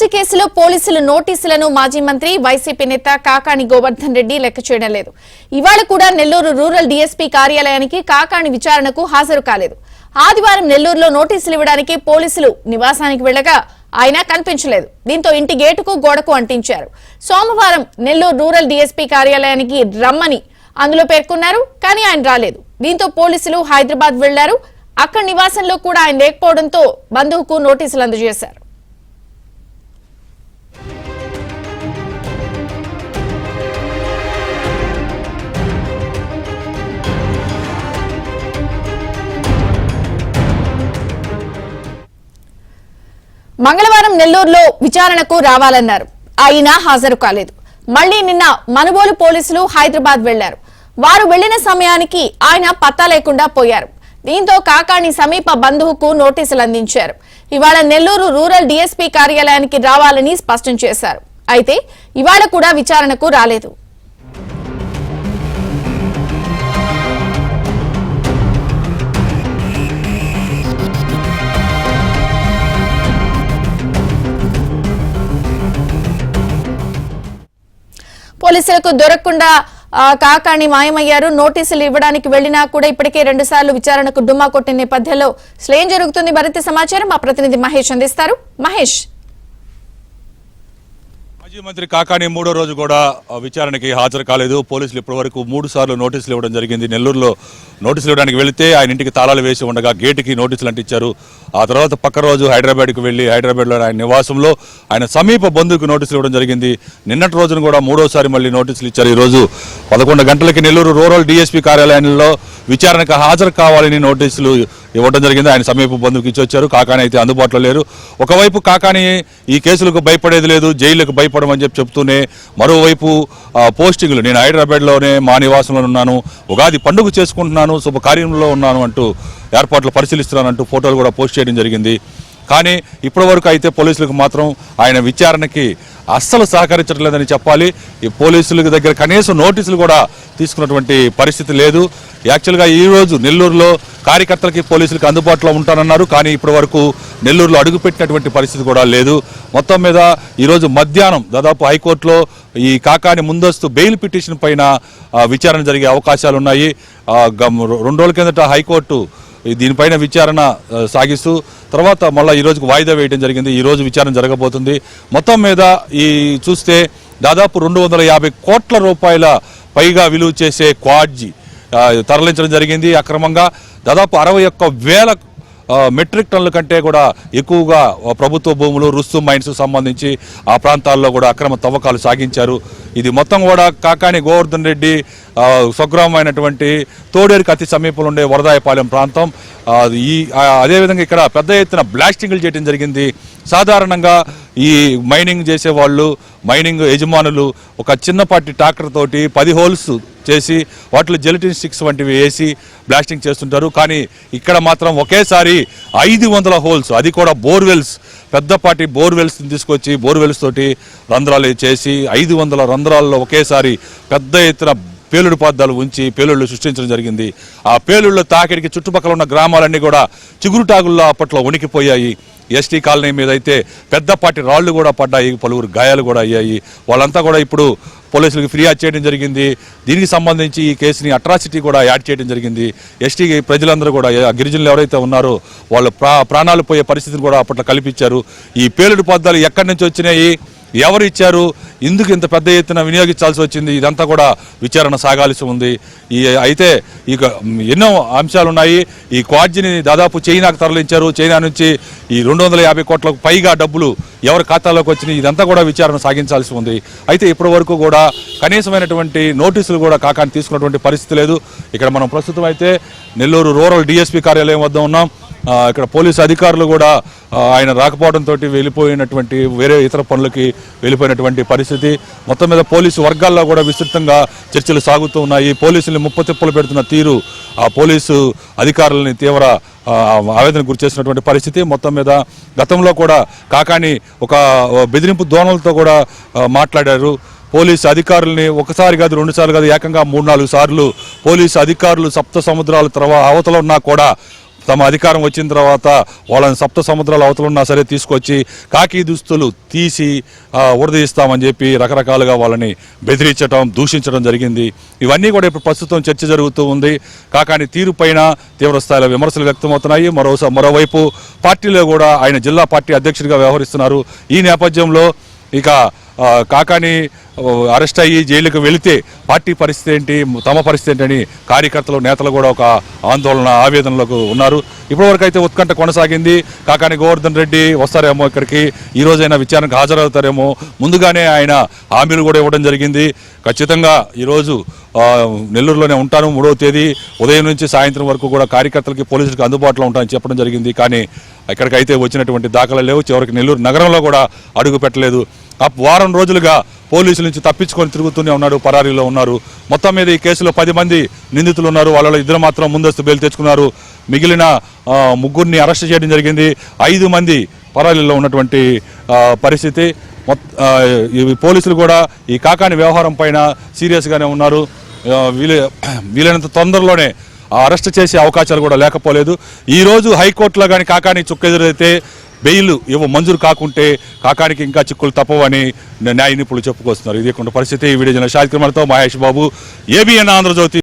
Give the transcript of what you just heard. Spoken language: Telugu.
లాడ్జి కేసులో పోలీసులు నోటీసులను మాజీ మంత్రి వైసీపీ నేత కాకాణి గోవర్ధన్ రెడ్డి లెక్క చేయడం లేదు. ఇవాళ కూడా నెల్లూరు రూరల్ డీఎస్పీ కార్యాలయానికి కాకాణి విచారణకు హాజరు కాలేదు. ఆదివారం నెల్లూరులో నోటీసులు ఇవ్వడానికి పోలీసులు నివాసానికి వెళ్లగా ఆయన కనిపించలేదు. దీంతో ఇంటి గేటుకు గోడకు అంటించారు. సోమవారం నెల్లూరు రూరల్ డీఎస్పీ కార్యాలయానికి రమ్మని అందులో పేర్కొన్నారు, కానీ ఆయన రాలేదు. దీంతో పోలీసులు హైదరాబాద్ వెళ్లారు. అక్కడ నివాసంలో కూడా ఆయన లేకపోవడంతో బంధువుకు నోటీసులు అందజేశారు. మంగళవారం నెల్లూరులో విచారణకు రావాలన్నారు. అయినా హాజరు కాలేదు. మళ్లీ నిన్న మనుబోలు పోలీసులు హైదరాబాద్ వెళ్లారు. వారు వెళ్లిన సమయానికి ఆయన పత్తా లేకుండా పోయారు. దీంతో కాకాణి సమీప బంధువుకు నోటీసులు అందించారు. ఇవాళ నెల్లూరు రూరల్ డీఎస్పీ కార్యాలయానికి రావాలని స్పష్టం చేశారు. అయితే ఇవాళ కూడా విచారణకు రాలేదు. పోలీసులకు దొరకకుండా కాకాణి మాయమయ్యారు. నోటీసులు ఇవ్వడానికి వెళ్లినా కూడా ఇప్పటికే 2 సార్లు విచారణకు డుమ్మా కొట్టిన నేపథ్యంలో ఏం జరుగుతుంది మరింత సమాచారం మా ప్రతినిధి మహేష్ అందిస్తారు. మహేష్, మాజీ మంత్రి కాకాణి 3వ రోజు కూడా విచారణకి హాజరు కాలేదు. పోలీసులు ఇప్పటి వరకు 3 సార్లు నోటీసులు ఇవ్వడం జరిగింది. నెల్లూరులో నోటీసులు ఇవ్వడానికి వెళితే ఆయన ఇంటికి తాళాలు వేసి ఉండగా గేటుకి నోటీసులు అంటించారు. ఆ తర్వాత పక్క రోజు హైదరాబాద్కు వెళ్లి హైదరాబాద్లో ఆయన నివాసంలో ఆయన సమీప బంధువుకు నోటీసులు ఇవ్వడం జరిగింది. నిన్నటి రోజున కూడా 3వసారి మళ్ళీ నోటీసులు ఇచ్చారు. ఈరోజు 11 గంటలకి నెల్లూరు రూరల్ డీఎస్పీ కార్యాలయంలో విచారణకు హాజరు కావాలని నోటీసులు ఇవ్వడం జరిగింది. ఆయన సమీప బంధువుకి ఇచ్చొచ్చారు. కాకాణి అయితే అందుబాటులో లేరు. ఒకవైపు కాకాణి ఈ కేసులకు భయపడేది లేదు, జైలుకు భయపడమని చెప్తూనే మరోవైపు పోస్టింగ్లు, నేను హైదరాబాద్లోనే మా నివాసంలో ఉన్నాను, ఉగాది పండుగ చేసుకుంటున్నాను, శుభకార్యంలో ఉన్నాను అంటూ ఏర్పాట్లు పరిశీలిస్తున్నానంటూ ఫోటోలు కూడా పోస్ట్ చేయడం జరిగింది. కానీ ఇప్పటి వరకు అయితే పోలీసులకు మాత్రం ఆయన విచారణకి అస్సలు సహకరించట్లేదని చెప్పాలి. ఈ పోలీసుల దగ్గర కనీసం నోటీసులు కూడా తీసుకున్నటువంటి పరిస్థితి లేదు. యాక్చువల్గా ఈరోజు నెల్లూరులో కార్యకర్తలకి పోలీసులకి అందుబాటులో ఉంటానన్నారు. కానీ ఇప్పటి వరకు నెల్లూరులో అడుగుపెట్టినటువంటి పరిస్థితి కూడా లేదు. మొత్తం మీద ఈరోజు మధ్యాహ్నం దాదాపు హైకోర్టులో ఈ కాకాణి ముందస్తు బెయిల్ పిటిషన్ పైన విచారణ జరిగే అవకాశాలు ఉన్నాయి. 2 రోజుల కిందట హైకోర్టు దీనిపైన విచారణ సాగిస్తూ తర్వాత మళ్ళీ ఈ రోజుకు వాయిదా వేయడం జరిగింది. ఈ రోజు విచారణ జరగబోతుంది. మొత్తం మీద ఈ చూస్తే దాదాపు 250 కోట్ల రూపాయల పైగా విలువ చేసే క్వాడ్జీ తరలించడం జరిగింది. అక్రమంగా దాదాపు 61,000 మెట్రిక్ టన్నుల కంటే కూడా ఎక్కువగా ప్రభుత్వ భూములు, రుస్తుం మైన్స్ సంబంధించి ఆ ప్రాంతాల్లో కూడా అక్రమ తవ్వకాలు సాగించారు. ఇది మొత్తం కూడా కాకాణి గోవర్ధన్ రెడ్డి స్వగ్రామం అయినటువంటి తోడేరుకి అతి సమీపంలో ఉండే వరదాయపాలెం ప్రాంతం. అదేవిధంగా ఇక్కడ పెద్ద ఎత్తున బ్లాస్టింగ్లు చేయడం జరిగింది. సాధారణంగా ఈ మైనింగ్ చేసేవాళ్ళు, మైనింగ్ యజమానులు ఒక చిన్నపాటి ట్రాక్టర్ తోటి 10 హోల్స్ చేసి వాటిలో జెలటిన్ స్టిక్స్ వంటివి వేసి బ్లాస్టింగ్ చేస్తుంటారు. కానీ ఇక్కడ మాత్రం ఒకేసారి 500 హోల్స్, అది కూడా బోర్వెల్స్, పెద్దపాటి బోర్వెల్స్ తీసుకొచ్చి బోర్వెల్స్ తోటి రంధ్రాలు చేసి 500 రంధ్రాల్లో ఒకేసారి పెద్ద ఎత్తున పేలుడు పదార్థాలు ఉంచి పేలుళ్లు సృష్టించడం జరిగింది. ఆ పేలుళ్ల తాకిడికి చుట్టుపక్కల ఉన్న గ్రామాలన్నీ కూడా చిగురుటాగుల్లో అప్పట్లో వణికిపోయాయి. ఎస్టీ కాలనీ మీద అయితే పెద్దపాటి రాళ్లు కూడా పడ్డాయి, పలువురు గాయాలు కూడా అయ్యాయి. వాళ్ళంతా కూడా ఇప్పుడు పోలీసులకు ఫిర్యాదు చేయడం జరిగింది. దీనికి సంబంధించి ఈ కేసుని అట్రాసిటీ కూడా యాడ్ చేయడం జరిగింది. ఎస్టీ ప్రజలందరూ కూడా, గిరిజనులు ఎవరైతే ఉన్నారో వాళ్ళు ప్రాణాలు పోయే పరిస్థితిని కూడా అప్పట్లో కల్పించారు. ఈ పేలుడు పదార్థాలు ఎక్కడి నుంచి వచ్చినాయి, ఎవరు ఇచ్చారు, ఎందుకు ఇంత పెద్ద ఎత్తున వినియోగించాల్సి వచ్చింది, ఇదంతా కూడా విచారణ సాగాల్సి ఉంది. అయితే ఇక ఎన్నో అంశాలు ఉన్నాయి. ఈ క్వాడ్జీని దాదాపు చైనాకు తరలించారు. చైనా నుంచి ఈ 250 కోట్లకు పైగా డబ్బులు ఎవరి ఖాతాలోకి వచ్చినాయి, ఇదంతా కూడా విచారణ సాగించాల్సి ఉంది. అయితే ఇప్పటి వరకు కూడా కనీసమైనటువంటి నోటీసులు కూడా కాకాని తీసుకున్నటువంటి పరిస్థితి లేదు. ఇక్కడ మనం ప్రస్తుతం అయితే నెల్లూరు రూరల్ డీఎస్పీ కార్యాలయం వద్ద ఉన్నాం. ఇక్కడ పోలీసు అధికారులు కూడా ఆయన రాకపోవడంతో వెళ్ళిపోయినటువంటి వేరే ఇతర పనులకి వెళ్ళిపోయినటువంటి పరిస్థితి. మొత్తం మీద పోలీసు వర్గాల్లో కూడా విస్తృతంగా చర్చలు సాగుతూ ఉన్నాయి. పోలీసుల్ని ముప్పతిప్పలు పెడుతున్న తీరు ఆ పోలీసు అధికారులని తీవ్ర ఆవేదన గురి చేసినటువంటి పరిస్థితి. మొత్తం మీద గతంలో కూడా కాకాని ఒక బెదిరింపు ధోరణులతో కూడా మాట్లాడారు. పోలీసు అధికారుల్ని ఒకసారి కాదు, 2 సార్లు కాదు, ఏకంగా 3-4 సార్లు పోలీసు అధికారులు సప్త సముద్రాల అవతల ఉన్నా కూడా తమ అధికారం వచ్చిన తర్వాత వాళ్ళని సప్త సముద్రాల అవతలున్నా సరే తీసుకొచ్చి కాకి దుస్తులు తీసి ఉడదీస్తామని చెప్పి రకరకాలుగా వాళ్ళని బెదిరించడం, దూషించడం జరిగింది. ఇవన్నీ కూడా ఇప్పుడు ప్రస్తుతం చర్చ జరుగుతూ ఉంది. కాకాని తీరు పైన తీవ్ర స్థాయిలో విమర్శలు వ్యక్తమవుతున్నాయి. మరోవైపు పార్టీలో కూడా ఆయన జిల్లా పార్టీ అధ్యక్షుడిగా వ్యవహరిస్తున్నారు. ఈ నేపథ్యంలో ఇక కాకాని అరెస్ట్ అయ్యి జైలుకు వెళితే పార్టీ పరిస్థితి ఏంటి, తమ పరిస్థితి ఏంటి అని కార్యకర్తలు, నేతలు కూడా ఒక ఆందోళన, ఆవేదనలకు ఉన్నారు. ఇప్పటివరకు అయితే ఉత్కంఠ కొనసాగింది. కాకాని గోవర్ధన్ రెడ్డి వస్తారేమో ఇక్కడికి, ఈ రోజైనా విచారణకు హాజరవుతారేమో, ముందుగానే ఆయన హామీలు కూడా ఇవ్వడం జరిగింది. ఖచ్చితంగా ఈరోజు నెల్లూరులోనే ఉంటాను, 3వ తేదీ ఉదయం నుంచి సాయంత్రం వరకు కూడా కార్యకర్తలకి, పోలీసులకు అందుబాటులో ఉంటానని చెప్పడం జరిగింది. కానీ ఇక్కడికైతే వచ్చినటువంటి దాఖలు లేవు. చివరికి నెల్లూరు నగరంలో కూడా అడుగు పెట్టలేదు. వారం రోజులుగా పోలీసుల నుంచి తప్పించుకొని తిరుగుతూనే ఉన్నాడు, పరారీలో ఉన్నారు. మొత్తం మీద ఈ కేసులో 10 మంది నిందితులు ఉన్నారు. వాళ్ళలో 2 మాత్రం ముందస్తు బెయిల్ తెచ్చుకున్నారు. మిగిలిన 3 అరెస్ట్ చేయడం జరిగింది. 5 మంది పరారీలో ఉన్నటువంటి పరిస్థితి. ఈ పోలీసులు కూడా ఈ కాకాని వ్యవహారం పైన సీరియస్గానే ఉన్నారు. వీలైనంత తొందరలోనే అరెస్ట్ చేసే అవకాశాలు కూడా లేకపోలేదు. ఈరోజు హైకోర్టులో కానీ కాకాని చుక్కెదురైతే బెయిల్ మంజూరు కాకుంటే కాకానికి ఇంకా చిక్కులు తప్పవని న్యాయ నిపుణులు చెప్పుకొస్తున్నారు. ఇది పరిస్థితి. ఈ వీడియో జర్నలిస్ట్ షాహిద్ కుమార్తో మహేష్ బాబు, ABN ఆంధ్రజ్యోతి.